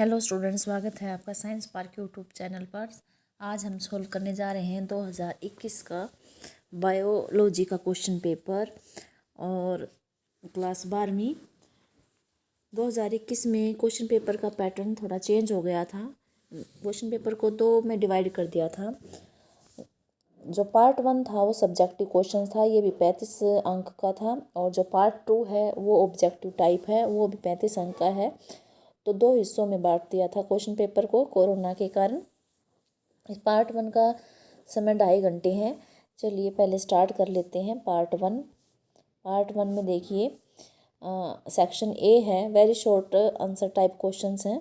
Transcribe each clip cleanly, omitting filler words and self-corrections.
Hello students, स्वागत है आपका साइंस पार्क यूट्यूब चैनल पर। आज हम सोल्व करने जा रहे हैं 2021 का बायोलॉजी का क्वेश्चन पेपर और क्लास 12वीं। 2021 में क्वेश्चन पेपर का पैटर्न थोड़ा चेंज हो गया था। क्वेश्चन पेपर को दो में डिवाइड कर दिया था। जो पार्ट 1 था वो सब्जेक्टिव क्वेश्चन था, ये भी 35 अंक का था, और जो पार्ट 2 है वो ऑब्जेक्टिव टाइप है, वो भी 35 अंक का है। तो दो हिस्सों में बांट दिया था क्वेश्चन पेपर को कोरोना के कारण। इस पार्ट 1 का समय 2.5 घंटे हैं। चलिए पहले स्टार्ट कर लेते हैं पार्ट 1। पार्ट 1 में देखिए सेक्शन ए है, very short answer type questions हैं।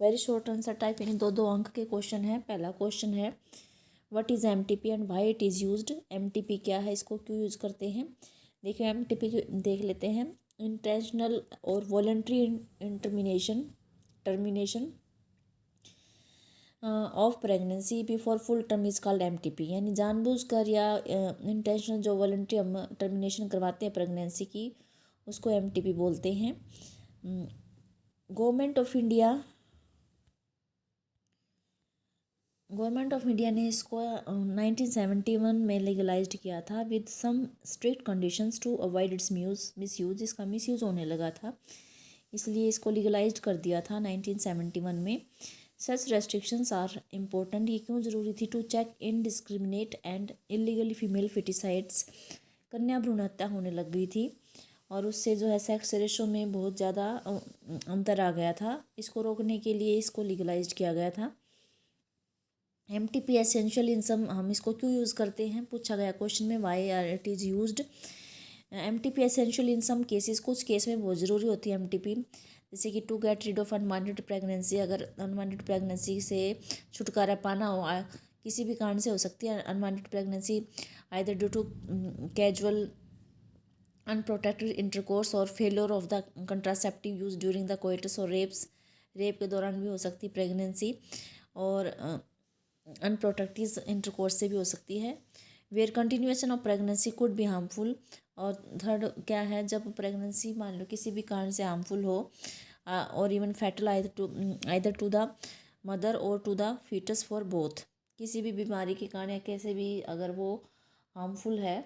वेरी शॉर्ट आंसर टाइप यानी दो दो अंक के क्वेश्चन हैं। पहला क्वेश्चन है what is MTP and why it is used. MTP क्या है, इसको क्यों यूज़ करते हैं। देखिए एमटीपी देख लेते हैं। इंटेंशनल और voluntary termination of pregnancy before full term is called MTP. यानी जानबूझकर या इंटेंशनल जो वॉलंटरी हम टर्मिनेशन करवाते हैं प्रेगनेंसी की, उसको एमटीपी बोलते हैं। गवर्नमेंट ऑफ इंडिया ने इसको 1971 में लीगलाइज्ड किया था with some strict conditions to avoid its misuse. इसका मिसयूज़ होने लगा था, इसलिए इसको लीगलाइज्ड कर दिया था 1971 में। सच रेस्ट्रिक्शंस आर इम्पोर्टेंट, ये क्यों ज़रूरी थी, to check indiscriminate and illegally female foeticides. कन्या भ्रूण हत्या होने लग गई थी और उससे जो है सेक्स रेशो में बहुत ज़्यादा अंतर आ गया था। इसको रोकने के लिए इसको लीगलाइज्ड किया गया था। एमटीपी एसेंशियल इन सम, हम इसको क्यों यूज़ करते हैं, पूछा गया क्वेश्चन में, why are it is used. MTP essential in some cases, कुछ केस में बहुत ज़रूरी होती है एमटीपी, जैसे कि to get rid of unwanted pregnancy. अगर अनवांटेड प्रेगनेंसी से छुटकारा पाना हो, किसी भी कारण से हो सकती है unwanted pregnancy, either due to casual unprotected intercourse और failure of the contraceptive use during the coitus, और रेप के दौरान भी हो सकती है प्रेगनेंसी, और अनप्रोटेक्टेड इंटरकोर्स से भी हो सकती है। Where continuation of pregnancy could be harmful. और थर्ड क्या है, जब प्रेगनेंसी मान लो किसी भी कारण से हार्मफुल हो, और even fatal either to the mother और to the foetus for both. किसी भी बीमारी के कारण या कैसे भी अगर वो हार्मफुल है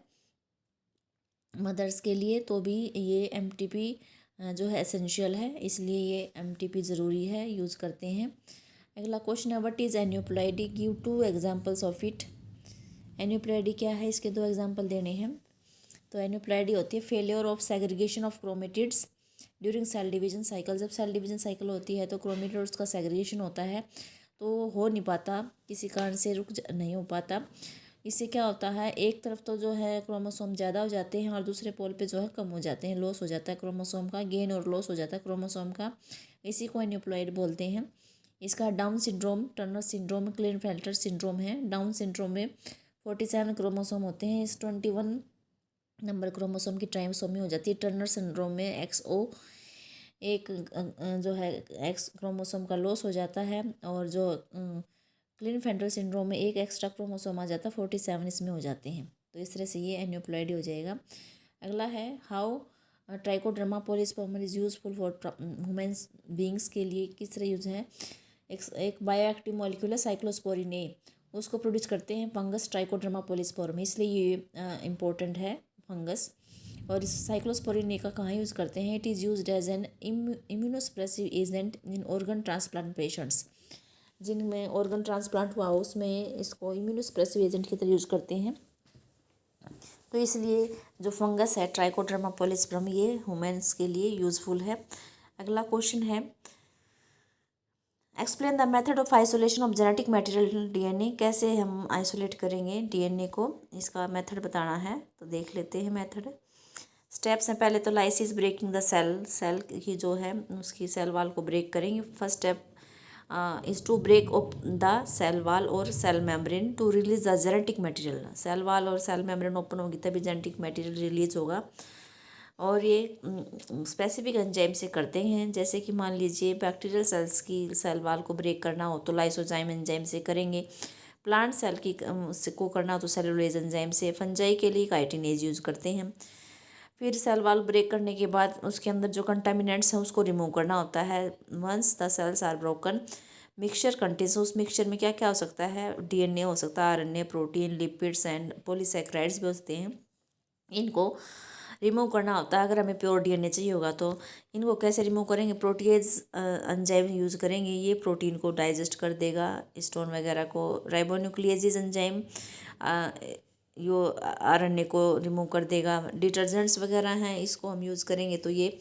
मदर्स के लिए, तो भी ये एमटीपी जो है एसेंशियल है, इसलिए ये एमटीपी ज़रूरी है, यूज़ करते हैं। अगला क्वेश्चन है what is aneuploidy, give 2 examples of it. Aneuploidy क्या है, इसके 2 एग्जांपल देने हैं। तो एन्यूप्लाइडी होती है failure of segregation of chromatids during cell division cycle. जब सेल डिवीजन साइकिल होती है तो क्रोमेटिड्स का सेग्रीगेशन होता है, तो हो नहीं पाता, किसी कारण से नहीं हो पाता। इससे क्या होता है, एक तरफ तो जो है क्रोमोसोम ज़्यादा हो जाते हैं और दूसरे पोल पे जो है कम हो जाते हैं, लॉस हो जाता है क्रोमोसोम का, गेन और लॉस हो जाता है क्रोमोसोम का। इसी को एन्यूप्लॉइड बोलते हैं। इसका Down syndrome, Turner syndrome, Klinefelter syndrome है। डाउन सिंड्रोम में 47 क्रोमोसोम होते हैं, इस 21 नंबर क्रोमोसोम की ट्राइसोमी हो जाती है। टर्नर सिंड्रोम में एक्सओ एक जो है एक्स क्रोमोसोम का लॉस हो जाता है, और जो क्लिनफेल्टर सिंड्रोम में एक एक्स्ट्रा क्रोमोसोम आ जाता है, 47 इसमें हो जाते हैं। तो इस तरह से ये एन्यूप्लॉइडी हो जाएगा। अगला है how Trichoderma polysporum is useful for humans beings, के लिए किस तरह यूज है। एक बायोएक्टिव मॉलिक्यूल है साइक्लोस्पोरिन ए, उसको प्रोड्यूस करते हैं फंगस ट्राइकोडर्मा पॉलीस्पर्म, इसलिए ये इम्पोर्टेंट है फंगस। और इस साइक्लोस्पोरिन ए का कहाँ यूज़ करते हैं, it is used as an immunosuppressive agent in organ transplant patients. जिनमें ऑर्गन ट्रांसप्लांट हुआ उसमें इसको इम्यूनोसप्रेसिव एजेंट की तरह यूज़ करते हैं। तो इसलिए जो फंगस है ट्राइकोडर्मा पॉलीस्पर्म, ये ह्यूमन्स के लिए यूज़फुल है। अगला क्वेश्चन है explain the method of isolation of genetic material DNA. कैसे हम आइसोलेट करेंगे डीएनए को, इसका मेथड बताना है। तो देख लेते हैं मेथड। स्टेप्स हैं, पहले तो लाइसिस ब्रेकिंग द सेल की जो है उसकी सेल वाल को ब्रेक करेंगे। First step is to break off the cell wall और cell membrane to release the genetic material. Cell wall और सेल मेम्ब्रेन ओपन होगी तभी जेनेटिक मटेरियल रिलीज होगा, और ये स्पेसिफिक एंजाइम से करते हैं। जैसे कि मान लीजिए बैक्टीरियल सेल्स की सेल वाल को ब्रेक करना हो तो लाइसोजाइम एंजाइम से करेंगे। प्लांट सेल की को करना हो तो सेलुलोज एंजाइम से। फंजाई के लिए काइटिनेज यूज़ करते हैं। फिर सेल वॉल ब्रेक करने के बाद उसके अंदर जो कंटामिनेंट्स हैं उसको रिमूव करना होता है। Once the cells are broken mixture contents, उस मिक्सचर में क्या क्या हो सकता है, डीएनए हो सकता है, RNA, protein, lipids and polysaccharides भी होते हैं। इनको रिमूव करना होता है अगर हमें प्योर डीएनए चाहिए होगा तो। इनको कैसे रिमूव करेंगे, प्रोटीएज एंजाइम यूज़ करेंगे। ये प्रोटीन को डाइजेस्ट कर देगा, स्टोन वगैरह को। राइबोन्यूक्लिएजेज एंजाइम यो आरएनए को रिमूव कर देगा। डिटर्जेंट्स वगैरह हैं, इसको हम यूज़ करेंगे तो ये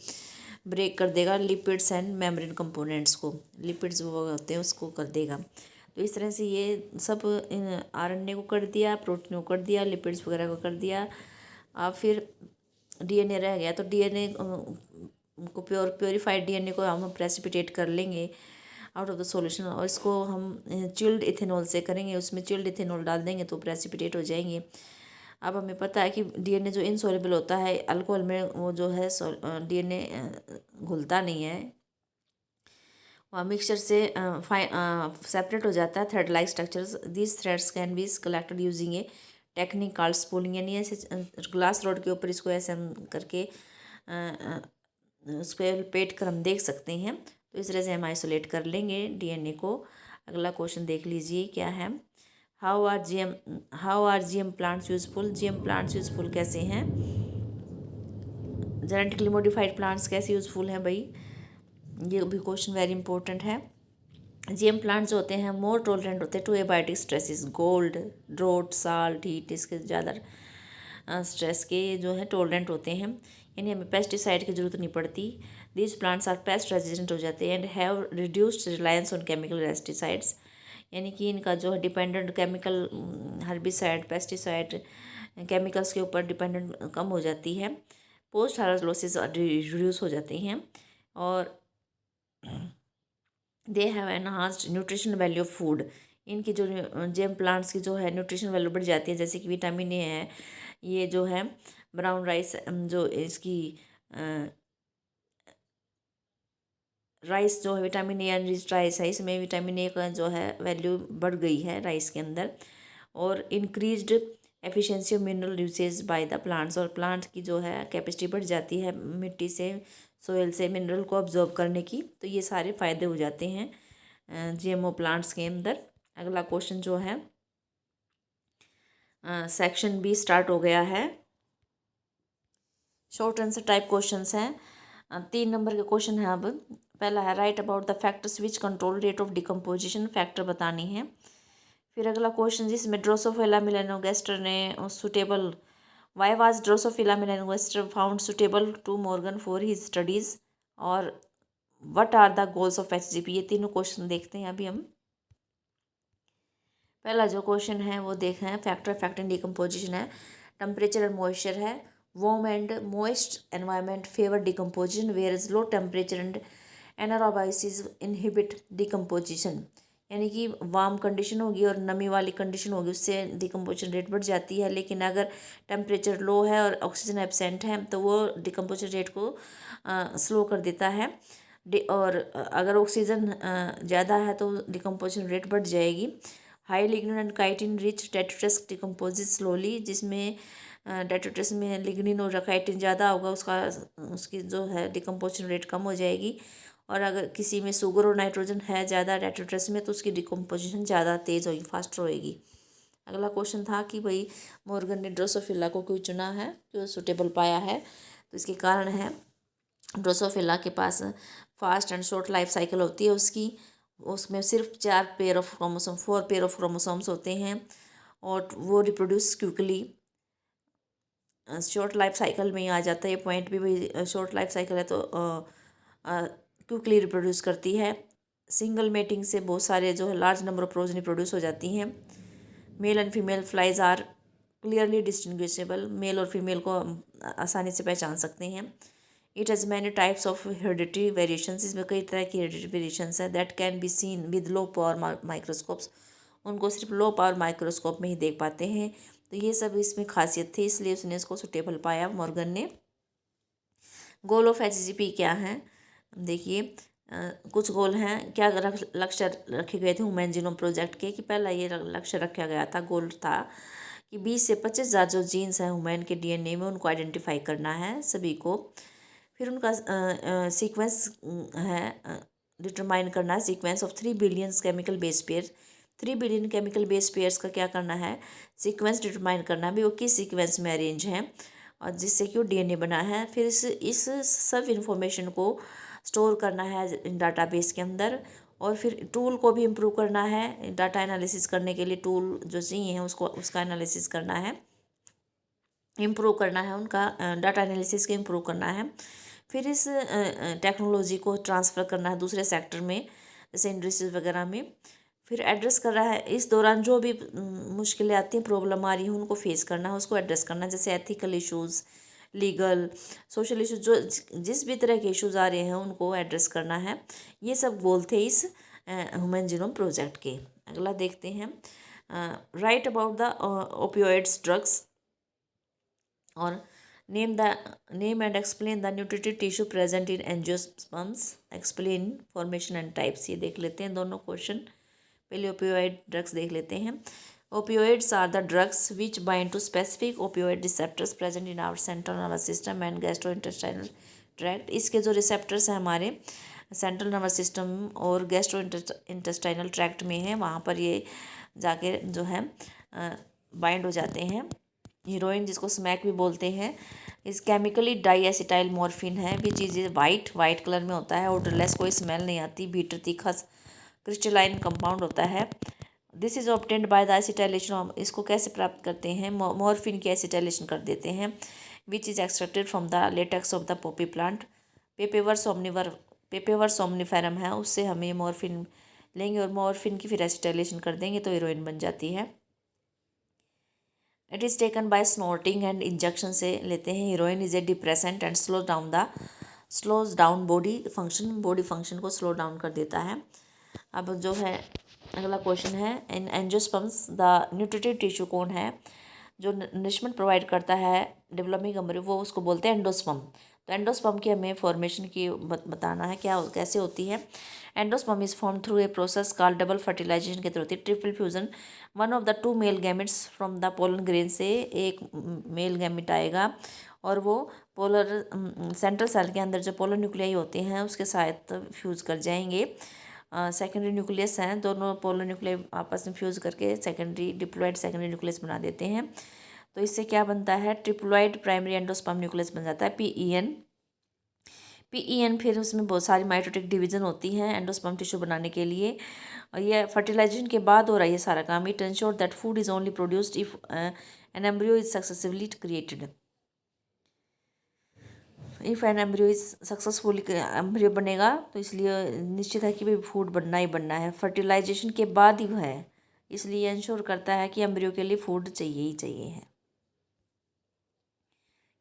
ब्रेक कर देगा लिपिड्स एंड मेम्ब्रेन कंपोनेंट्स को। लिपिड्स वो होते हैं उसको कर देगा। तो इस तरह से ये सब आरएनए को कर दिया, प्रोटीन को कर दिया, लिपिड्स वगैरह को कर दिया। अब फिर डीएनए रह गया तो डीएनए को प्योरीफाइड डीएनए को हम प्रेसिपिटेट कर लेंगे आउट ऑफ द सॉल्यूशन, और इसको हम चिल्ड इथेनॉल से करेंगे। उसमें चिल्ड इथेनॉल डाल देंगे तो प्रेसिपिटेट हो जाएंगे। अब हमें पता है कि डीएनए जो इनसॉल्युबल होता है अल्कोहल में, वो जो है डीएनए घुलता नहीं है, वह मिक्सचर से सेपरेट हो जाता है। Thread like structures, this threads can be collected using a technique called spooling, यानी ऐसे ग्लास रोड के ऊपर इसको ऐसे हम करके उस पर लपेट कर हम देख सकते हैं। तो इस तरह से हम आइसोलेट कर लेंगे डीएनए को। अगला क्वेश्चन देख लीजिए क्या है। How are GM plants useful, GM plants useful कैसे हैं, जेनेटिकली मॉडिफाइड प्लांट्स कैसे यूजफुल हैं भाई, ये भी क्वेश्चन वेरी इंपॉर्टेंट है। जीएम प्लांट्स जो होते हैं मोर टॉलरेंट होते हैं to abiotic stresses, cold, drought, salt, heat, इसके ज़्यादा स्ट्रेस के जो है टॉलरेंट होते हैं, यानी हमें पेस्टिसाइड की ज़रूरत नहीं पड़ती। These plants are pest resistant हो जाते हैं and have reduced reliance on chemical pesticides, यानी कि इनका जो है dependent chemical herbicide, pesticide, chemicals के ऊपर डिपेंडेंट कम हो जाती है। पोस्ट हार्वेस्ट लॉसेस रिड्यूस हो जाते हैं और they have enhanced nutrition value of food, इनकी जो जेम प्लांट्स की जो है न्यूट्रिशन वैल्यू बढ़ जाती है, जैसे कि विटामिन ए है, ये जो है ब्राउन राइस, जो इसकी राइस जो है विटामिन ए एनरिच्ड राइस है, इसमें विटामिन ए का जो है वैल्यू बढ़ गई है राइस के अंदर। और increased efficiency of mineral usage by the plants, और प्लांट की जो है कैपेसिटी बढ़ जाती है मिट्टी से, सोयल से मिनरल को ऑब्जॉर्व करने की। तो ये सारे फ़ायदे हो जाते हैं जीएमओ प्लांट्स के अंदर। अगला क्वेश्चन जो है सेक्शन बी स्टार्ट हो गया है। शॉर्ट आंसर टाइप क्वेश्चंस हैं। 3 नंबर के क्वेश्चन है। अब पहला है write about the factors which control rate of decomposition, factor बतानी है। फिर अगला क्वेश्चन जिसमें ड्रोसोफिला मेलानोगास्टर ने suitable, why was Drosophila melanogaster found suitable to Morgan for his studies, और what are the goals of HGP. ये तीनों question देखते हैं अभी हम। पहला जो क्वेश्चन है वो देखें, फैक्टर इन डिकम्पोजिशन है। टेम्परेचर एंड मॉइस्चर है। Warm and moist environment favour decomposition where is low temperature and anaerobiosis inhibit decomposition, यानी कि वार्म कंडीशन होगी और नमी वाली कंडीशन होगी, उससे डिकम्पोजिशन रेट बढ़ जाती है। लेकिन अगर टेम्परेचर लो है और ऑक्सीजन एब्सेंट है तो वो डिकम्पोजिशन रेट को स्लो कर देता है। और अगर ऑक्सीजन ज़्यादा है तो डिकम्पोजिशन रेट बढ़ जाएगी। High lignin and chitin rich detritus decomposes slowly, जिसमें डेट्रिटस में लिग्निन और काइटिन ज़्यादा होगा उसकी जो है डिकम्पोजिशन रेट कम हो जाएगी। और अगर किसी में शुगर और नाइट्रोजन है ज़्यादा डेट्रिटस में तो उसकी डिकम्पोजिशन ज़्यादा तेज़ होगी, फास्टर होएगी। अगला क्वेश्चन था कि भाई मॉर्गन ने ड्रोसोफिला को क्यों चुना है, क्यों सूटेबल पाया है। तो इसके कारण है ड्रोसोफिला के पास fast and short life cycle होती है उसमें सिर्फ 4 pair of chromosome 4 pair of chromosomes होते हैं और वो reproduce quickly. Short life cycle में ही आ जाता है ये पॉइंट भी भाई, शॉर्ट लाइफ साइकिल है तो क्विकली रिप्रोड्यूस करती है। सिंगल मेटिंग से बहुत सारे जो है large number of progeny produce हो जाती हैं। Male and female flies are clearly distinguishable, male और फीमेल को आसानी से पहचान सकते हैं। It has many types of hereditary variations, इसमें कई तरह की हेरिडिटरी वेरिएशंस है। That can be seen with low power microscopes, उनको सिर्फ लो पावर माइक्रोस्कोप में ही देख पाते हैं। तो ये सब इसमें खासियत थी, इसलिए उसने इसको सुटेबल पाया मॉर्गन ने। गोल ऑफ एचजीपी क्या है देखिए, कुछ गोल हैं। क्या लक्ष्य रखे गए थे ह्यूमन जीनोम प्रोजेक्ट के, कि पहला ये लक्ष्य रखा गया था, गोल था कि 20 से 25 हज़ार जो जीन्स हैं ह्यूमन के डीएनए में, उनको आइडेंटिफाई करना है सभी को। फिर उनका सीक्वेंस है डिटरमाइन करना है, sequence of 3 billion chemical base pair. 3 billion chemical base pairs का क्या करना है, सीक्वेंस डिटरमाइन करना है भी वो किस सीक्वेंस में अरेंज हैं और जिससे कि वो डीएनए बना है। फिर इस सब इंफॉर्मेशन को स्टोर करना है डाटाबेस के अंदर। और फिर टूल को भी इम्प्रूव करना है, डाटा एनालिसिस करने के लिए टूल जो चाहिए हैं उसका एनालिसिस करना है, इम्प्रूव करना है, उनका डाटा एनालिसिस के इम्प्रूव करना है। फिर इस टेक्नोलॉजी को ट्रांसफ़र करना है दूसरे सेक्टर में, जैसे इंडस्ट्रीज वगैरह में। फिर एड्रेस कर रहा है, इस दौरान जो भी मुश्किलें आती हैं, प्रॉब्लम आ रही हैं, उनको फेस करना है, उसको एड्रेस करना है, जैसे ethical issues, legal, social issues, जो जिस भी तरह के इश्यूज़ आ रहे हैं उनको एड्रेस करना है। ये सब गोल थे इस ह्यूमन जीनोम प्रोजेक्ट के। अगला देखते हैं, write about the opioids drugs और name and explain the nutritive tissue present in angiosperms, explain formation and types. ये देख लेते हैं दोनों क्वेश्चन। पहले ओपियोइड ड्रग्स देख लेते हैं। Opioids are the drugs which bind to specific opioid receptors present in our central nervous system and gastrointestinal tract. इसके जो रिसेप्टर्स हैं हमारे सेंट्रल नर्वस सिस्टम और गैस्ट्रो इंटेस्टाइनल ट्रैक्ट में है, वहाँ पर ये जाके जो है बाइंड हो जाते हैं। हीरोइन, जिसको स्मैक भी बोलते हैं, इस केमिकली डाई एसिटाइल मॉर्फिन है, भी चीज़ें वाइट कलर में होता है, ऑडरलेस, कोई स्मेल नहीं आती, बीटर तीखा क्रिस्टलाइन कंपाउंड होता है। This is obtained by the acetylation. इसको कैसे प्राप्त करते हैं, मॉर्फिन की एसिटाइलेशन कर देते हैं, which is extracted from the latex of the Poppy plant. पेपेवर सोमनिफेरम है, उससे हम ये मॉर्फिन लेंगे और मॉर्फिन की फिर एसिटाइलेशन कर देंगे तो हीरोइन बन जाती है। It is taken by snorting and injection से लेते हैं। Heroin is a depressant and slows down body function को स्लो डाउन कर देता है। अब जो है अगला क्वेश्चन है, in angiosperms the nutritive tissue कौन है जो नरिशमेंट प्रोवाइड करता है डेवलपिंग एम्ब्रियो, वो उसको बोलते हैं एंडोस्पर्म। तो एंडोस्पर्म की हमें फॉर्मेशन की बताना है, क्या कैसे होती है। Endosperm is form through a process called double fertilisation के थ्रू होती है। Triple fusion, one of the 2 male gametes from the pollen grain से एक मेल गैमेट आएगा और वो पोलर सेंट्रल सेल के अंदर जो पोलर न्यूक्लियाई होते हैं उसके साथ फ्यूज़ कर जाएंगे। सेकेंडरी न्यूक्लियस हैं, दोनों पोलर न्यूक्लियाई आपस में फ्यूज़ करके डिप्लॉइड सेकेंडरी न्यूक्लियस बना देते हैं। तो इससे क्या बनता है, ट्रिप्लॉइड प्राइमरी एंडोस्पर्म न्यूक्लियस बन जाता है, पीईएन। फिर उसमें बहुत सारी माइटोटिक डिवीजन होती हैं एंडोस्पर्म टिश्यू बनाने के लिए, और ये फर्टिलाइजेशन के बाद हो रहा है ये सारा काम। It ensure that food is only produced if an embryo is successfully created. If an embryo is successfully embryo बनेगा तो इसलिए निश्चित है कि भाई फूड बनना ही बनना है, फर्टिलाइजेशन के बाद ही है, इसलिए इंश्योर करता है कि एम्ब्रियो के लिए फूड चाहिए ही चाहिए है।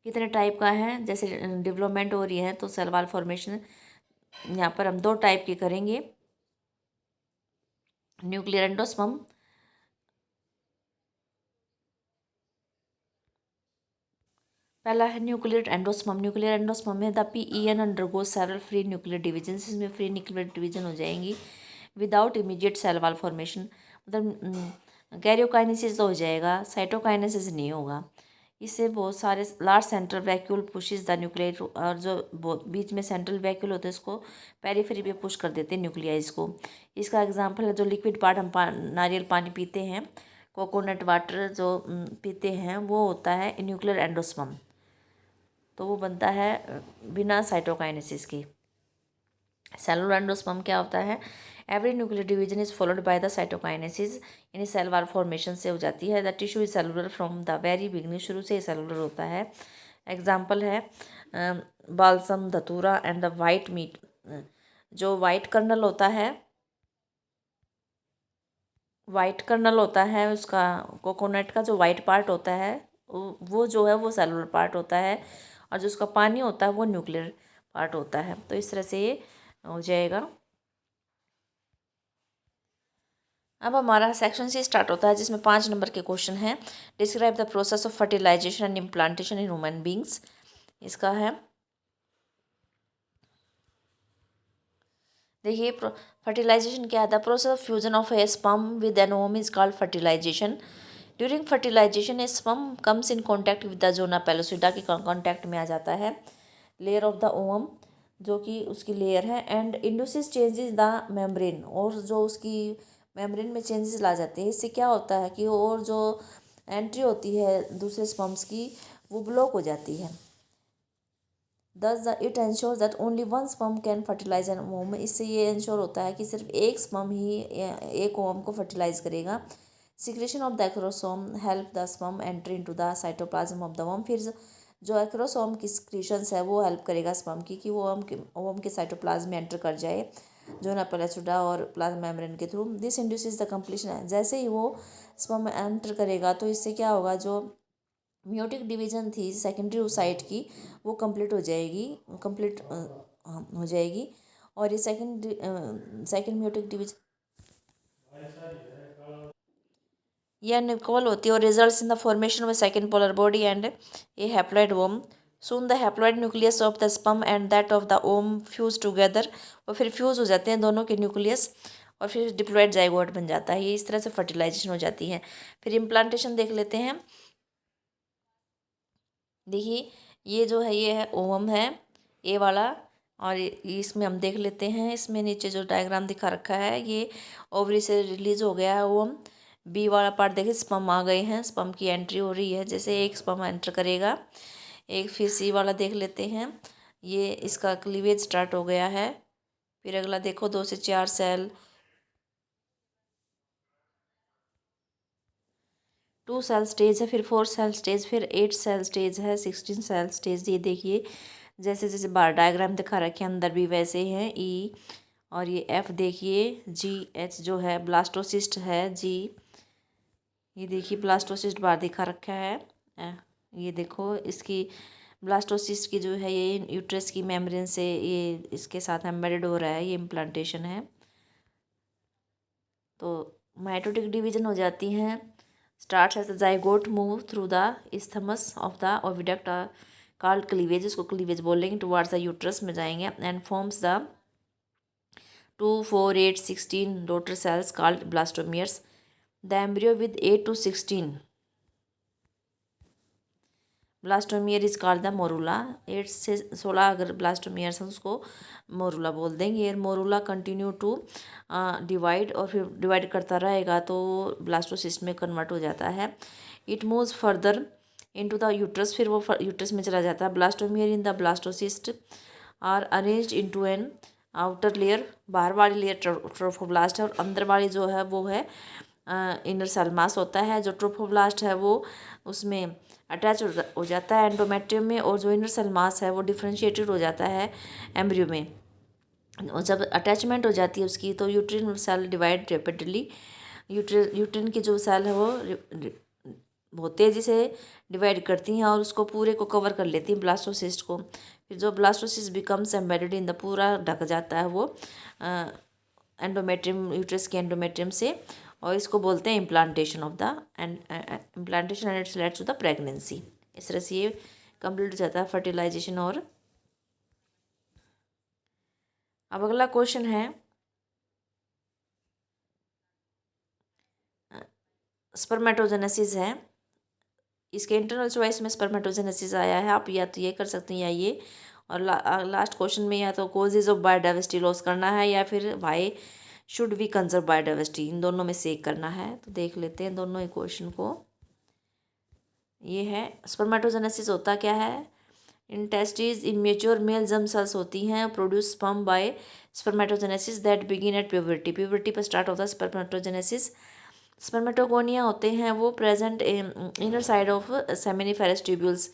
कितने टाइप का है, जैसे डेवलपमेंट हो रही है तो सेल वॉल फॉर्मेशन यहाँ पर हम 2 टाइप की करेंगे। न्यूक्लियर एंडोस्पर्म, पहला है न्यूक्लियर एंडोस्पर्म में the PEN undergo several free nuclear division, इसमें फ्री न्यूक्लियर डिवीजन हो जाएंगी without immediate cell wall formation. मतलब कैरियोकाइनेसिस तो हो जाएगा, साइटोकाइनेसिस नहीं होगा। इससे बहुत सारे large central vacuole pushes the nuclear, और जो बीच में सेंट्रल वैक्यूल होते हैं उसको पेरिफेरी पे पुश कर देते हैं न्यूक्लियाइज को। इसका एग्जांपल है जो लिक्विड पार्ट हम नारियल पानी पीते हैं, कोकोनट वाटर जो पीते हैं, वो होता है न्यूक्लियर एंडोस्पर्म, तो वो बनता है बिना साइटोकाइनेसिस की। सेलुलर एंडोस्पर्म क्या होता है, every nuclear division is followed by the cytokinesis, यानी सेल वॉल फॉर्मेशन से हो जाती है। The tissue is cellular from the very beginning, शुरू से ही सेलुलर होता है। एग्जाम्पल है बालसम, धतूरा एंड द वाइट मीट। जो वाइट कर्नल होता है उसका, कोकोनट का जो वाइट पार्ट होता है वो जो है वो सेलुलर पार्ट होता है, और जो उसका पानी होता है वो न्यूक्लियर पार्ट होता है। तो इस तरह से ये हो जाएगा। अब हमारा सेक्शन से स्टार्ट होता है जिसमें 5 नंबर के क्वेश्चन हैं। Describe the process of fertilisation and implantation in human beings. इसका है, देखिए फर्टिलाइजेशन क्या है, the process of fusion of a sperm with an ovum is called fertilisation. During fertilisation a sperm comes in contact with the zona pellucida के contact में आ जाता है लेयर ऑफ द ओवम, जो कि उसकी लेयर है, and induces changes the membrane, और जो उसकी मेम्ब्रेन में चेंजेस ला जाते हैं। इससे क्या होता है कि और जो एंट्री होती है दूसरे स्पर्म्स की वो ब्लॉक हो जाती है। It ensure that only one sperm can fertilise an ovum. इससे ये इंश्योर होता है कि सिर्फ एक स्पर्म ही एक ओवम को फर्टिलाइज करेगा। Secretion of the acrosome help the sperm entry into the cytoplasm of the ovum. फिर जो एक्रोसोम की सिक्रेशंस है वो हेल्प करेगा स्पर्म की कि वो ओवम के साइटोप्लाज्म में एंटर कर जाए जोना पेलोसिडा और प्लाज्मा मेम्ब्रेन के through. This induces the completion. जैसे ही वो स्पर्म एंटर करेगा तो इससे क्या होगा, जो मियोटिक डिवीजन थी सेकेंडरी oocyte की वो कंप्लीट हो जाएगी, कंप्लीट हो जाएगी। और ये सेकेंड मियोटिक डिवीजन यह निकोल होती है और results in the formation of second polar body and a haploid ovum. Soon the haploid nucleus of the sperm and that of the ovum fuse together. और फिर फ्यूज हो जाते हैं दोनों के न्यूक्लियस और फिर डिप्लॉइड जाइगोट बन जाता है। ये इस तरह से फर्टिलाइजेशन हो जाती है। फिर इम्प्लांटेशन देख लेते हैं। देखिए ये जो है ये है ओवम है ए वाला, और इसमें हम देख लेते हैं, इसमें नीचे जो डायग्राम दिखा रखा है ये ओवरी से रिलीज हो गया है ओवम। बी वाला पार्ट देखिए स्पर्म आ गए हैं, स्पर्म की एंट्री हो रही है, जैसे एक स्पर्म एंटर करेगा एक। फिर सी वाला देख लेते हैं, ये इसका क्लीवेज स्टार्ट हो गया है। फिर अगला देखो 2 से 4 सेल, 2 सेल स्टेज है, फिर 4 सेल स्टेज, फिर 8 सेल स्टेज है, 16 सेल स्टेज। ये देखिए जैसे जैसे बार डायग्राम दिखा रखे हैं अंदर भी वैसे हैं ई। और ये एफ देखिए, जी एच जो है ब्लास्टोसिस्ट है, जी ये देखिए ब्लास्टोसिस्ट बार दिखा रखा है। ये देखो इसकी ब्लास्टोसिस्ट की जो है ये यूट्रस की मेम्ब्रेन से ये इसके साथ एम्बेडेड हो रहा है, ये इम्प्लांटेशन है। तो माइटोटिक डिवीजन हो जाती हैं। Starts as the zygote move through the isthmus of the oviduct called cleavage, इसको क्लीवेज बोलेंगे, टुवार्ड्स द यूट्रस में जाएंगे and forms the 2, 4, 8, 16 daughter cells called blastomeres. The embryo with 8 to 16 blastomere is called the morula. 8 से 16 अगर blastomeres हैं उसको morula बोल देंगे। मोरूला कंटिन्यू टू डिवाइड, और फिर डिवाइड करता रहेगा तो ब्लास्टोसिस्ट में कन्वर्ट हो जाता है। It moves further into the uterus, फिर वो यूट्रस में चला जाता है। Blastomere in the blastocyst are arranged into an outer layer, बाहर वाली लेयर ट्रोफोब्लास्ट है और अंदर वाली जो है वो है इनर सेल मास होता है। जो ट्रोफोब्लास्ट है वो उसमें अटैच हो जाता है एंडोमेट्रियम में, और जो इनर सेल मास है वो डिफ्रेंशिएटेड हो जाता है एम्ब्रियो में। और जब अटैचमेंट हो जाती है उसकी तो uterine cell divide rapidly. Uterine की जो सेल है वो बहुत तेज़ी से डिवाइड करती हैं और उसको पूरे को कवर कर लेती हैं ब्लास्टोसिस्ट को। फिर जो blastocyst becomes embedded in the, पूरा ढक जाता है वो एंडोमेट्रियम, यूट्रस के एंडोमेट्रियम से, और इसको बोलते हैं implantation of the implantation and it's led to the pregnancy. इस तरह से ये कंप्लीट हो जाता है फर्टिलाइजेशन। और अब अगला क्वेश्चन है स्पर्मेटोजेनेसिस है। इसके इंटरनल चॉइस में स्पर्मेटोजेनेसिस आया है, आप या तो ये कर सकते हैं या ये। और लास्ट क्वेश्चन में या तो कोजेज ऑफ बायोडाइवर्सिटी लॉस करना है या फिर why should we conserve biodiversity, इन दोनों में से एक करना है। तो देख लेते हैं दोनों ही क्वेश्चन को। ये है स्पर्मेटोजेनेसिस होता क्या है। In testis immature male germ cells होती हैं produce sperm bye spermatogenesis that begin at puberty, puberty पर स्टार्ट होता है स्पर्मेटोजेनेसिस। स्पर्मेटोगोनिया होते हैं वो present inner side of seminiferous tubules,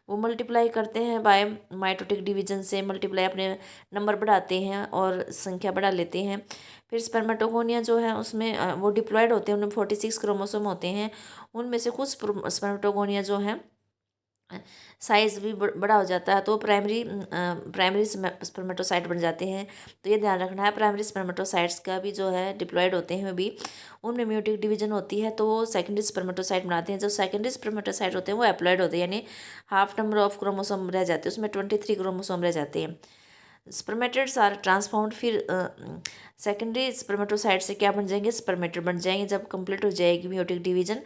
वो मल्टीप्लाई करते हैं बाय माइटोटिक डिवीजन से, मल्टीप्लाई अपने नंबर बढ़ाते हैं और संख्या बढ़ा लेते हैं। फिर स्पर्मेटोगोनिया जो है उसमें वो डिप्लॉयड होते हैं, उनमें 46 क्रोमोसोम होते हैं। उनमें से कुछ स्पर्मेटोगोनिया जो हैं साइज़ भी बड़ा हो जाता है तो प्राइमरी स्पर्मेटोसाइट बन जाते हैं। तो ये ध्यान रखना है, प्राइमरी स्पर्मेटोसाइट्स का भी जो है डिप्लॉयड होते हैं भी, उनमें म्यूटिक डिवीजन होती है तो वो सेकेंडरी स्पर्मेटोसाइट बनाते हैं। जो सेकेंडरी स्पर्मेटोसाइट होते हैं वो एप्लॉयड होते हैं, यानी हाफ नंबर ऑफ क्रोमोसोम रह जाते हैं, उसमें 23 क्रोमोसोम रह जाते हैं। स्पर्मेटिड्स आर ट्रांसफॉर्म्ड, फिर सेकेंडरी स्पर्मेटोसाइट से क्या बन जाएंगे, स्पर्मेटिड बन जाएंगे जब कंप्लीट हो जाएगी मियोटिक डिवीजन,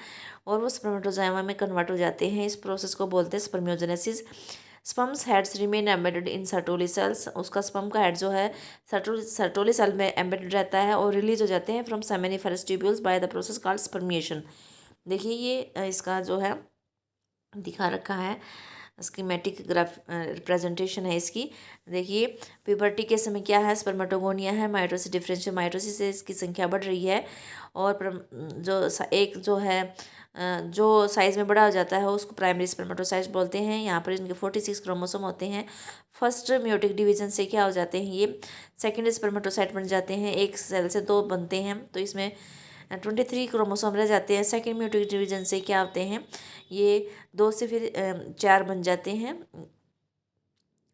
और वो स्पर्मेटोजाइमा में कन्वर्ट हो जाते हैं। इस प्रोसेस को बोलते हैं spermiogenesis. Sperms heads remain embedded in Sertoli cells, उसका स्पर्म का हेड जो है सर्टोली सेल में एम्बेडेड रहता है और रिलीज हो जाते हैं from seminiferous tubules by the process called spermiation. देखिए ये इसका जो है दिखा रखा है, स्कीमेटिक ग्राफ रिप्रेजेंटेशन है इसकी। देखिए प्यूबर्टी के समय क्या है, स्पर्मेटोगोनिया है, माइटोसिस डिफरेंशियल माइटोसिस से इसकी संख्या बढ़ रही है, और एक जो है जो साइज़ में बड़ा हो जाता है उसको प्राइमरी स्पर्मेटोसाइट बोलते हैं। यहाँ पर इनके 46 क्रोमोसोम होते हैं। फर्स्ट म्योटिक डिवीजन से क्या हो जाते हैं, ये सेकेंड स्पर्मेटोसाइट बन जाते हैं, एक सेल से दो बनते हैं, तो इसमें 23 क्रोमोसोम रह जाते हैं। सेकेंड म्योटिक डिवीजन से क्या होते हैं, ये 2 से फिर 4 बन जाते हैं,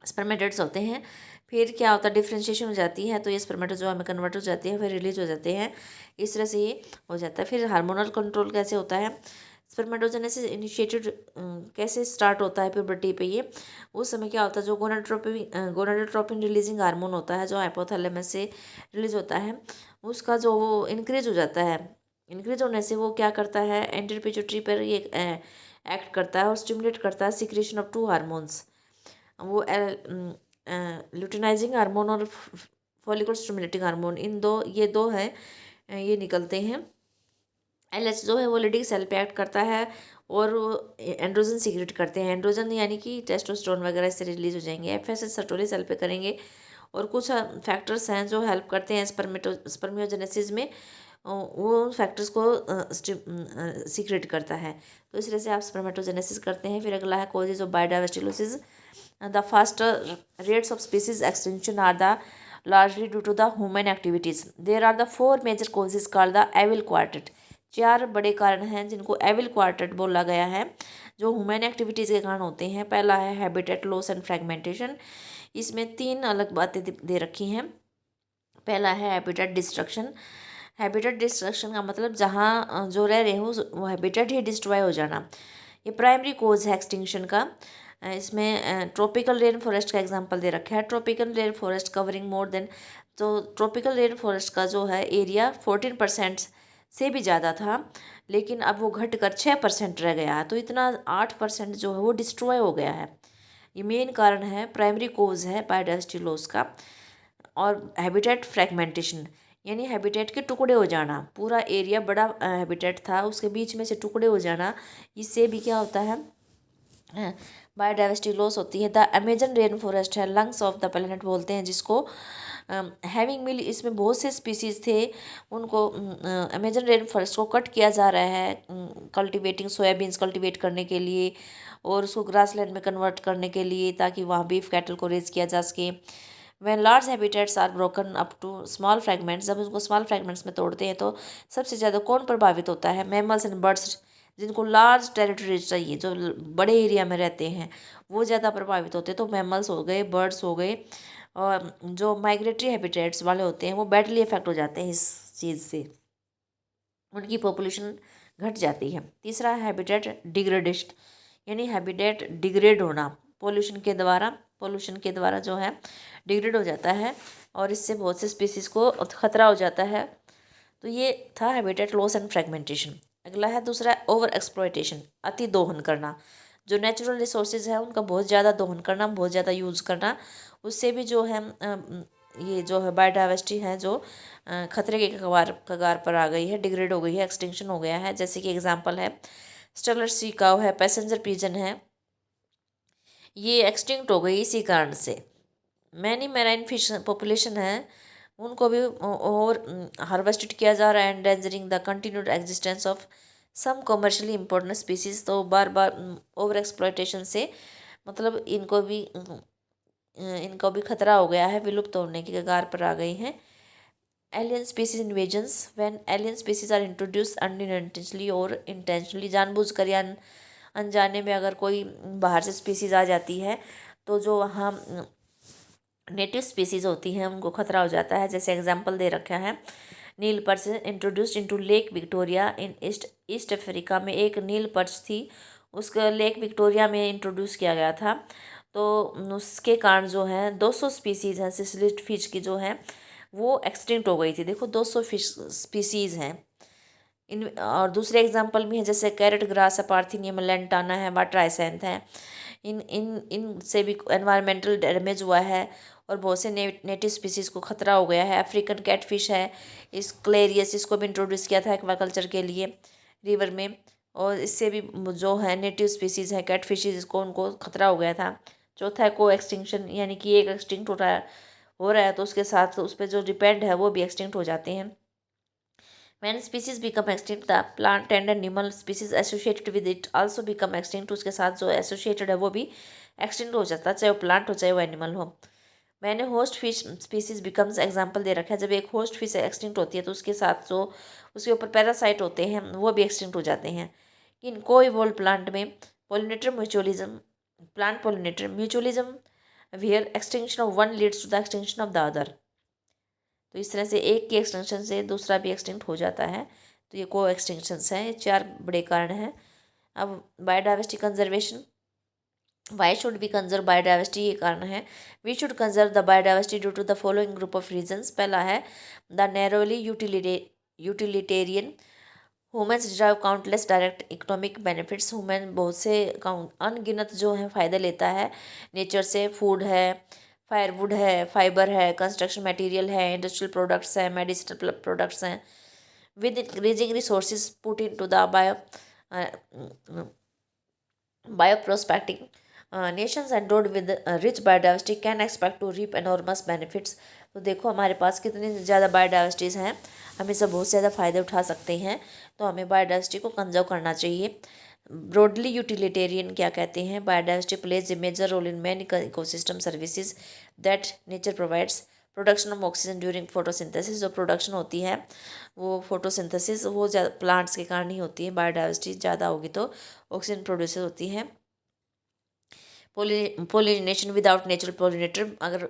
स्पर्मेटिड्स होते हैं। फिर क्या होता है, डिफ्रेंशिएशन हो जाती है, तो ये स्पर्मेटोजोआ में कन्वर्ट हो जाते हैं, फिर रिलीज हो जाते हैं। इस तरह से ये हो जाता है। फिर हार्मोनल कंट्रोल कैसे होता है, स्पर्मेटोजेनेसिस इनिशिएटेड कैसे स्टार्ट होता है प्यूबर्टी पे, ये उस समय क्या होता है, जो गोनाडोट्रोपिन रिलीजिंग हार्मोन होता है जो हाइपोथैलेमस से रिलीज होता है, उसका जो वो इंक्रीज हो जाता है। इंक्रीज होने से वो क्या करता है, एंटीरियर पिट्यूटरी पर ये एक्ट करता है और स्टिमुलेट करता है सिक्रेशन ऑफ 2 हार्मोन्स, वो ल्यूटिनाइजिंग हार्मोन और फॉलिकल स्टिमुलेटिंग हार्मोन, ये दो है, ये निकलते हैं। LH जो है वो लेडिक सेल पे एक्ट करता है और वो एंड्रोजन सीक्रेट करते हैं, एंड्रोजन यानी कि टेस्टोस्टेरोन वगैरह इससे रिलीज हो जाएंगे। FSH सर्टोली सेल पे करेंगे, और कुछ फैक्टर्स हैं जो हेल्प करते हैं स्पर्मियोजेनेसिस में, वो फैक्टर्स को सीक्रेट करता है। तो इस तरह से आप स्पर्मेटोजेनेसिस करते हैं। फिर अगला है causes of biodiversity. The faster rates of species extension are the largely due to the human activities. There are the 4 major causes called the Abel quartet. 4 बड़े कारण हैं जिनको एविल क्वार्टेट बोला गया है, जो ह्यूमन एक्टिविटीज़ के कारण होते हैं। पहला है हैबिटेट लॉस एंड फ्रेगमेंटेशन। इसमें 3 अलग बातें दे रखी हैं। पहला है हैबिटेट डिस्ट्रक्शन। हैबिटेट डिस्ट्रक्शन का मतलब जहाँ जो रह रहे हो वो हैबिटेट ही डिस्ट्रॉय हो जाना, ये प्राइमरी कोज है एक्सटिंक्शन का। इसमें ट्रॉपिकल रेन फॉरेस्ट का एग्जांपल दे रखा है। Tropical rain forest covering more than, तो ट्रॉपिकल रेन फॉरेस्ट का जो है एरिया 14% से भी ज़्यादा था, लेकिन अब वो घट कर 6% रह गया है, तो इतना 8% जो है वो डिस्ट्रॉय हो गया है। ये मेन कारण है, प्राइमरी कोज है बायोडाइवर्सिटी लॉस का। और हैबिटेट फ्रैगमेंटेशन यानी हैबिटेट के टुकड़े हो जाना, पूरा एरिया बड़ा हैबिटेट था उसके बीच में से टुकड़े हो जाना, इससे भी क्या होता है, बायोडाइवर्सिटी लॉस होती है। द अमेजन रेन फॉरेस्ट है लंग्स ऑफ द प्लेनेट बोलते हैं जिसको। हैविंग मिल, इसमें बहुत से स्पीसीज थे, उनको अमेजन रेन फॉरेस्ट को कट किया जा रहा है कल्टीवेटिंग सोयाबीन्स कल्टीवेट करने के लिए, और उसको ग्रासलैंड में कन्वर्ट करने के लिए, ताकि वहाँ बीफ कैटल को रेज किया जा सके। When large habitats are broken up to small fragments, जब उसको स्मॉल फ्रैगमेंट्स में तोड़ते हैं तो सबसे ज़्यादा कौन प्रभावित होता है, मैमल्स एंड बर्ड्स, जिनको लार्ज टेरिटरी चाहिए, जो बड़े एरिया में रहते हैं वो ज़्यादा प्रभावित होते हैं। तो मैमल्स हो गए, बर्ड्स हो गए, और जो माइग्रेटरी हैबिटेट्स वाले होते हैं वो बैडली इफेक्ट हो जाते हैं इस चीज़ से, उनकी पॉपुलेशन घट जाती है। तीसरा है हैबिटेट डिग्रेडेशन, यानी हैबिटेट डिग्रेड होना, पोल्यूशन के द्वारा जो है डिग्रेड हो जाता है, और इससे बहुत से स्पीसीज़ को खतरा हो जाता है। तो ये था हैबिटेट लॉस एंड फ्रेगमेंटेशन। अगला है दूसरा ओवर एक्सप्लॉयटेशन, अति दोहन करना, जो नेचुरल रिसोर्सेज है उनका बहुत ज़्यादा दोहन करना, बहुत ज़्यादा यूज़ करना, उससे भी जो है ये जो है बायोडाइवर्सिटी है जो खतरे के कगार पर आ गई है, डिग्रेड हो गई है, एक्सटिंक्शन हो गया है। जैसे कि एग्जांपल है स्टेलर सी काऊ है, पैसेंजर पिजन है, ये एक्सटिंक्ट हो गई इसी कारण से। मैनी मैराइन फिश पॉपुलेशन है, उनको भी और हार्वेस्टेड किया जा रहा है, endangering the continued existence of some commercially important species. तो बार बार ओवर एक्सप्लॉयटेशन से मतलब इनको भी खतरा हो गया है, विलुप्त होने की कगार पर आ गई हैं। Alien species invasions, when alien species are introduce unintentionally और इंटेंशनली, जानबूझकर या अनजाने में अगर कोई बाहर से स्पीसीज आ जाती है तो जो वहाँ नेटिव स्पीसीज होती हैं उनको खतरा हो जाता है। जैसे एग्जांपल दे रखा है, Nile perch introduced into Lake Victoria in East Africa में एक नील पर्च थी, उसका लेक विक्टोरिया में इंट्रोड्यूस किया गया था। तो उसके कारण जो है 200 स्पीसीज़ हैं सिसलिड फिश की जो है वो एक्सटिंक्ट हो गई थी। देखो 200 फिश स्पीसीज़ हैं। इन और दूसरे एग्जांपल भी हैं, जैसे कैरेट ग्रास है, पार्थिनियम लैंटाना है, वाटर हाइसेंथ है। इन से भी एनवायरमेंटल डैमेज हुआ है और बहुत से नेटिव स्पीसीज़ को खतरा हो गया है। अफ्रीकन कैटफिश है, इस क्लेरियस, इसको भी इंट्रोड्यूस किया था एक्वाकल्चर के लिए रिवर में, और इससे भी जो है नेटिव स्पीसीज़ है कैटफिशेज को उनको खतरा हो गया था। चौथा है को एक्सटिंक्शन, यानी कि एक एक्सटिंक्ट हो रहा है तो उसके साथ उस पर जो डिपेंड है वो भी एक्सटिंक्ट हो जाते हैं। When species become extinct, the plant and animal species associated with it also become extinct. उसके साथ जो associated है वो भी extinct हो जाता है, चाहे वो plant हो चाहे वो animal हो। मैंने host fish species becomes example दे रखा है। जब एक होस्ट फिश एक्सटिंक्ट होती है तो उसके साथ जो उसके ऊपर पैरासाइट होते हैं वो भी एक्सटिंक्ट हो जाते हैं। इन को इवोल्व प्लांट में pollinator mutualism, plant pollinator mutualism where extinction of one leads to the extinction of the other. तो इस तरह से एक की एक्सटिंक्शन से दूसरा भी एक्सटिंक्ट हो जाता है। तो ये को एक्सटिंक्शंस हैं, ये 4 बड़े कारण हैं। अब biodiversity conservation, why should be conserve biodiversity, ये कारण है। We should conserve the biodiversity due to the following group of reasons. पहला है the narrowly utilitarian, women's derive countless direct economic benefits. Women बहुत से अनगिनत जो है फ़ायदा लेता है नेचर से। फूड है, फायरवुड है, फाइबर है, कंस्ट्रक्शन मटेरियल है, इंडस्ट्रियल प्रोडक्ट्स हैं, मेडिसिनल प्रोडक्ट्स हैं। With increasing resources put into the bioprospecting, nations endowed with rich biodiversity can expect to reap enormous benefits। तो देखो हमारे पास कितनी ज़्यादा बायोडाइवर्सिटीज़ हैं, हम इससे बहुत ज़्यादा फ़ायदे उठा सकते हैं। तो हमें बायोडाइवर्सिटी को कंजर्व करना चाहिए। ब्रॉडली यूटिलिटेरियन क्या कहते हैं? Biodiversity plays a major role in many ecosystem services that nature provides. Production of oxygen during photosynthesis, जो प्रोडक्शन होती है वो फोटोसिंथेसिस वो ज़्यादा प्लांट्स के कारण ही होती है। बायोडाइवर्सिटी ज़्यादा होगी तो ऑक्सीजन प्रोड्यूस होती है। पोलिनेशन विदाउट नेचुरल पोलिनेटर, अगर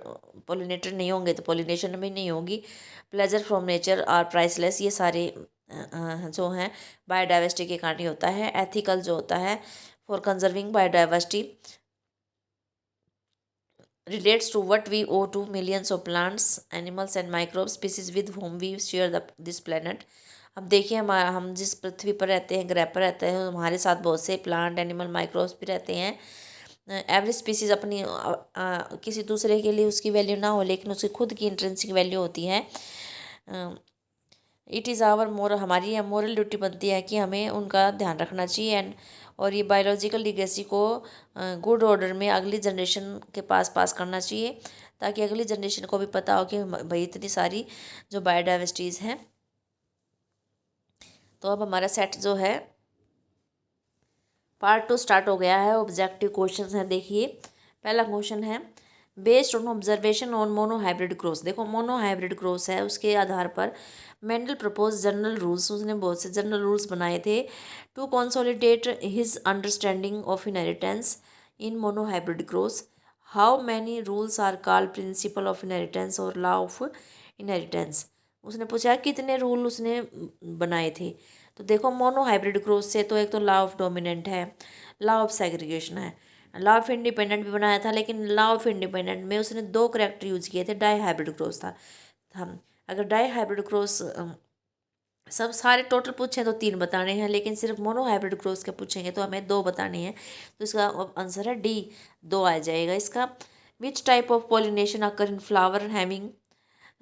पोलिनेटर नहीं होंगे तो पोलिनेशन भी नहीं होगी। Pleasure from nature are priceless, ये सारे जो हैं बायोडाइवर्सिटी के कारण ही होता है। एथिकल जो होता है for conserving biodiversity relates to what we owe to millions of plants, animals and microbe species with whom we share this planet। अब देखिए हम जिस पृथ्वी पर रहते हैं, ग्रह पर रहते हैं, हमारे साथ बहुत से प्लांट, एनिमल, माइक्रोब्स भी रहते हैं। एवरी स्पीसीज अपनी किसी दूसरे के लिए उसकी वैल्यू ना हो लेकिन उसकी खुद की इंट्रिंसिक वैल्यू होती है। इट इज़ आवर हमारी यह मोरल ड्यूटी बनती है कि हमें उनका ध्यान रखना चाहिए। एंड और ये बायोलॉजिकल लीगेसी को गुड ऑर्डर में अगली जनरेशन के पास करना चाहिए, ताकि अगली जनरेशन को भी पता हो कि भाई इतनी सारी जो बायोडाइवर्सिटीज़ हैं। तो अब हमारा सेट जो है पार्ट 2 स्टार्ट हो गया है। ऑब्जेक्टिव क्वेश्चंस हैं, देखिए पहला क्वेश्चन है based on observation on monohybrid growth. देखो मोनोहाइब्रिड ग्रोथ है, उसके आधार पर मेंडल प्रपोज जनरल रूल्स, उसने बहुत से जनरल रूल्स बनाए थे to consolidate his understanding of inheritance in monohybrid growth. How many rules are called principle of inheritance और लॉ ऑफ इनहेरिटेंस। उसने पूछा कितने रूल उसने बनाए थे। तो देखो मोनोहाइब्रिड ग्रोथ से तो एक तो लॉ ऑफ डोमिनेंट है, लॉ ऑफ सेग्रीगेशन है, लॉ ऑफ इंडिपेंडेंट भी बनाया था, लेकिन लॉ ऑफ इंडिपेंडेंट में उसने 2 करैक्टर यूज किए थे। डाई हाइब्रिड ग्रोथ था। हम अगर डाई हाइब्रिड ग्रोथ सब सारे टोटल पूछें तो 3 बताने हैं, लेकिन सिर्फ मोनो हाइब्रिड ग्रोथ के पूछेंगे तो हमें 2 बताने हैं। तो इसका आंसर है डी, 2 आ जाएगा इसका। Which type of pollination occur in flower having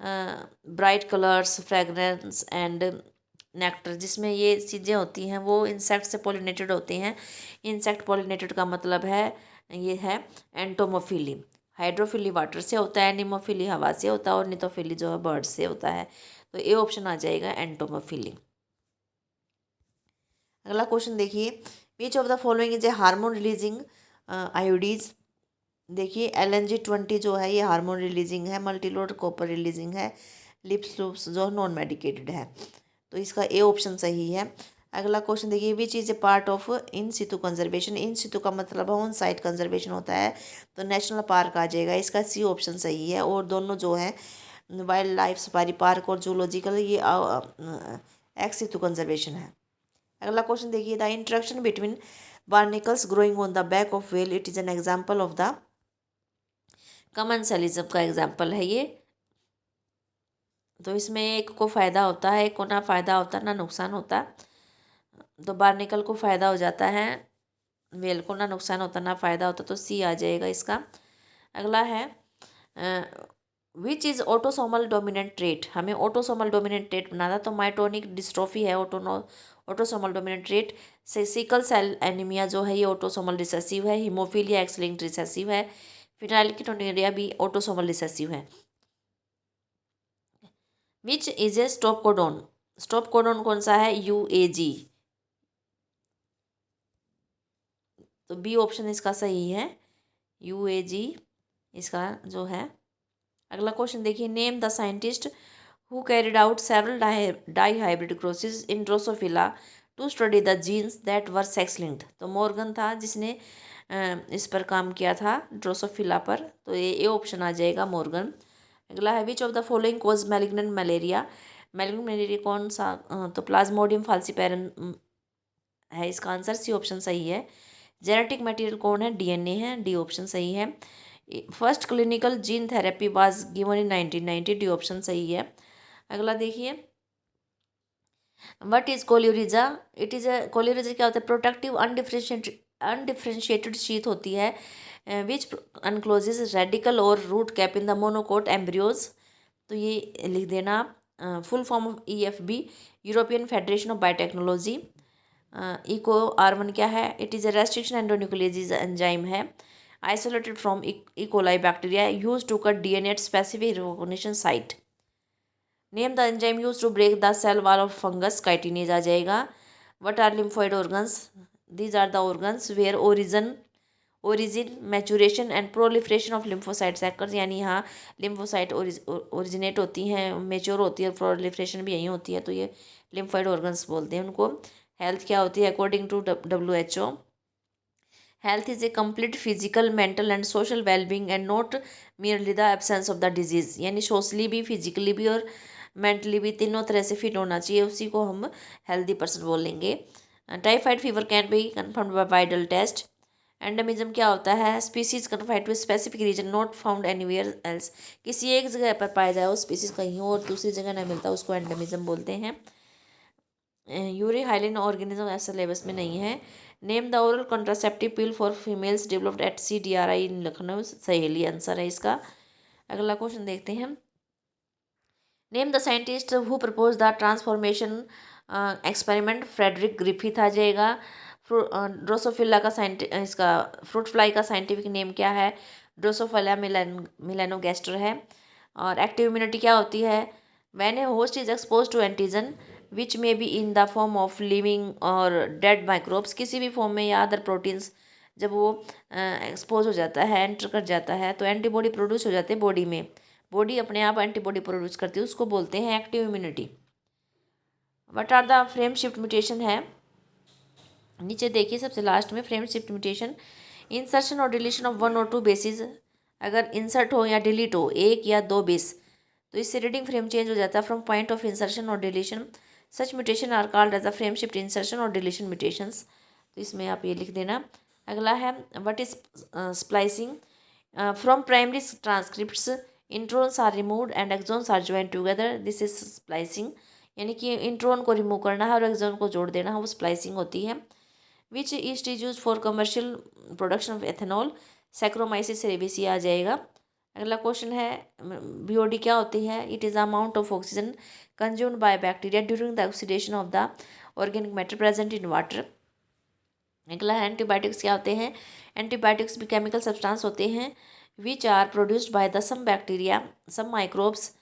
bright colours, fragrance and nectar, जिसमें ये चीज़ें होती हैं वो इंसेक्ट से पॉलिनेटेड होते हैं। इंसेक्ट पॉलिनेटेड का मतलब है ये है एंटोमोफिली। हाइड्रोफिली वाटर से होता है, निमोफिली हवा से होता है और निथोफिली जो है बर्ड से होता है। तो ये ऑप्शन आ जाएगा एंटोमोफिली। अगला क्वेश्चन देखिए which of the following is a hormone releasing IUDs. देखिए LNG-20 जो है ये हार्मोन रिलीजिंग है, मल्टीलोड कॉपर रिलीजिंग है, लिप्स लूप्स जो नॉन मेडिकेटेड है। तो इसका ए ऑप्शन सही है। अगला क्वेश्चन देखिए which is a part of in situ conservation. In situ का मतलब ऑन साइट कंजर्वेशन होता है, तो नेशनल पार्क आ जाएगा। इसका सी ऑप्शन सही है। और दोनों जो है वाइल्ड लाइफ सफारी पार्क और जूलॉजिकल ये एक्स सितु कंजर्वेशन है। अगला क्वेश्चन देखिए the interaction between barnacles growing on the back of whale, it is an example of the commensalism का एग्जाम्पल है ये। तो इसमें एक को फ़ायदा होता है, एक को ना फ़ायदा होता ना नुकसान होता। तो बार्निकल को फ़ायदा हो जाता है, वेल को ना नुकसान होता ना फ़ायदा होता, तो सी आ जाएगा इसका। अगला है which is autosomal dominant trait. हमें ऑटोसोमल डोमिनेंट ट्रेट बनाना, तो माइटोनिक डिस्ट्रोफी है autosomal dominant trait. Sickle cell anaemia जो है ये ऑटोसोमल रिसेसिव है। हीमोफीलिया एक्स लिंक्ड रिसेसिव है। फिनाइलकीटोनुरिया भी ऑटोसोमल रिसेसिव है। Which is a stop codon. Stop codon कौन सा है? UAG। तो बी ऑप्शन इसका सही है, UAG इसका जो है। अगला क्वेश्चन देखिए, name the scientist who carried out several dihybrid crosses in Drosophila to study the genes that were sex linked. तो मॉर्गन था जिसने इस पर काम किया था, ड्रोसोफिला पर। तो ये ऑप्शन आ जाएगा, मॉर्गन। अगला है which of the following cause malignant malaria. Malignant malaria कौन सा? तो प्लाज्मोडियम फाल्सिपेरम है इसका आंसर, सी ऑप्शन सही है। जेनेटिक मटेरियल कौन है? DNA है, डी ऑप्शन सही है। First clinical gene therapy was given in 1990, D option सही है। अगला देखिए, what is coleorhiza. It is coleorhiza क्या होता है? प्रोटेक्टिव अनडिफ्रेंशिएटेड शीथ होती है विच अनक्लोजेज रेडिकल और root cap in the monocot embryos. तो ये लिख देना आप। Full form of EFB, European Federation of Biotechnology. Eco R1 क्या है? It is a restriction endonuclease enzyme है, isolated from E coli bacteria, use to cut DNA at specific recognition site. Name the enzyme use to break the cell wall of fungus, chitinase आ जाएगा। What are lymphoid organs? These are the organs where origin maturation and proliferation of lymphocyte occurs. यानी यहाँ lymphocyte originate होती हैं, mature होती है, proliferation भी यहीं होती है, तो ये लिम्फोइड ऑर्गन्स बोलते हैं उनको। हेल्थ क्या होती है according to WHO? Health is a complete physical, mental and social wellbeing and not merely the absence of the disease. यानी सोशली भी, फिजिकली भी और मेंटली भी, तीनों तरह से फिट होना चाहिए, उसी को हम हेल्दी पर्सन बोलेंगे। Typhoid fever can be confirmed by Widal test. Endemism क्या होता है? Species confined to specific region not found anywhere else. किसी एक जगह पर पाया जाए वो स्पीसीज कहीं और दूसरी जगह नहीं मिलता, उसको एंडेमिज्म बोलते हैं। यूरी हाइलिन ऑर्गेनिज्म सिलेबस में नहीं है। Name the oral contraceptive pill for females developed at CDRI in Lucknow, Saheli answer है इसका। अगला क्वेश्चन देखते हैं, name the scientist who propose the transformation experiment. Frederick Griffith आ जाएगा। ड्रोसोफिला का इसका फ्रूट फ्लाई का साइंटिफिक नेम क्या है? ड्रोसोफिला मिलेनोगैस्टर है। और एक्टिव इम्यूनिटी क्या होती है? When a host is expose to antigen which may be in the form of living और डेड माइक्रोब्स, किसी भी फॉर्म में या अदर प्रोटीन्स जब वो एक्सपोज हो जाता है, एंटर कर जाता है, तो एंटीबॉडी प्रोड्यूस हो जाते हैं बॉडी में। बॉडी अपने आप एंटीबॉडी प्रोड्यूस करती है, उसको बोलते हैं active immunity. What are the frame shift mutation है? नीचे देखिए सबसे लास्ट में, फ्रेम शिफ्ट म्यूटेशन इंसर्शन और डिलीशन ऑफ 1 और 2 बेसिस। अगर इंसर्ट हो या डिलीट हो 1 या 2 बेस, तो इससे रीडिंग फ्रेम चेंज हो जाता है फ्रॉम पॉइंट ऑफ इंसर्शन और deletion. Such mutation are called as a frame shift insertion और डिलीशन म्यूटेशंस। तो इसमें आप ये लिख देना। अगला है what is splicing. From primary transcripts introns are removed and exons are joined together, this is splicing. यानी कि इंट्रोन को रिमूव करना है और एक्सोन को जोड़ देना है, वो स्प्लाइसिंग होती है। Which yeast is use for commercial production of ethanol? Saccharomyces cerevisiae आ जाएगा। अगला क्वेश्चन है BOD क्या होती है? It is amount of oxygen consumed by bacteria during the oxidation of the organic matter present in water. अगला है antibiotics क्या होते हैं? एंटीबायोटिक्स भी केमिकल सब्सटेंस होते हैं which are produced by the some bacteria some microbes.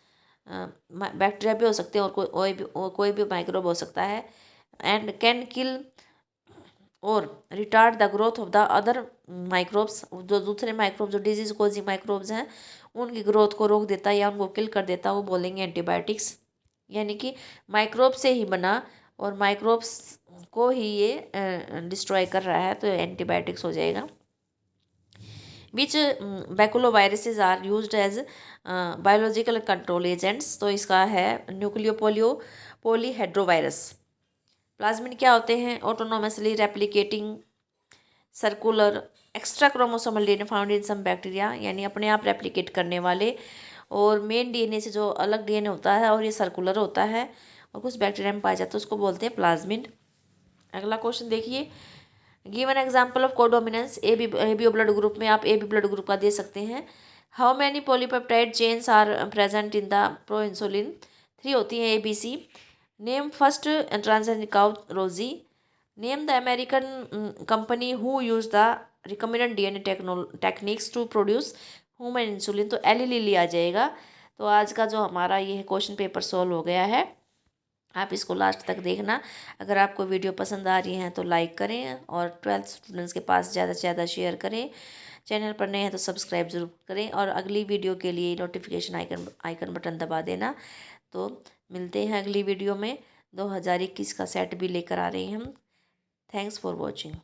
Bacteria भी हो सकते हैं और कोई भी माइक्रोब हो सकता है। एंड कैन किल और retard the growth of the other microbes. जो दूसरे माइक्रोब जो डिजीज कोजिंग माइक्रोब्स हैं उनकी ग्रोथ को रोक देता है या उनको किल कर देता है, वो बोलेंगे एंटीबायोटिक्स। यानी कि माइक्रोब से ही बना और माइक्रोब्स को ही ये डिस्ट्रॉय कर रहा है, तो एंटीबायोटिक्स हो जाएगा। Which baculoviruses are used as biological control agents? तो इसका है न्यूक्लियोपोलियो पॉलीहेड्रोवायरस। प्लाज्मिड क्या होते हैं? Autonomously replicating circular extra chromosomal DNA found in some bacteria, यानी अपने आप रेप्लिकेट करने वाले, और मेन डीएनए से जो अलग डीएनए होता है और ये सर्कुलर होता है और कुछ बैक्टीरिया में पाया जाता है, उसको बोलते हैं प्लाज्मिड। अगला क्वेश्चन देखिए, given example of codominance. A B O blood group में आप ए बी ब्लड ग्रुप का दे सकते हैं। How many polypeptide chains are present in the pro insulin. 3 होती हैं ABC। Name first transgenic cow Rosie. Name the American company who use the recombinant DNA techniques to produce human insulin. तो Eli Lilly आ जाएगा। तो आज का जो हमारा ये क्वेश्चन पेपर सॉल्व हो गया है। आप इसको लास्ट तक देखना। अगर आपको वीडियो पसंद आ रही है तो लाइक करें और 12th स्टूडेंट्स के पास ज़्यादा से ज़्यादा शेयर करें। चैनल पर नए हैं तो सब्सक्राइब ज़रूर करें और अगली वीडियो के लिए नोटिफिकेशन आइकन बटन दबा देना। तो मिलते हैं अगली वीडियो में। 2021 का सेट भी लेकर आ रहे हैं हम। Thanks for watching.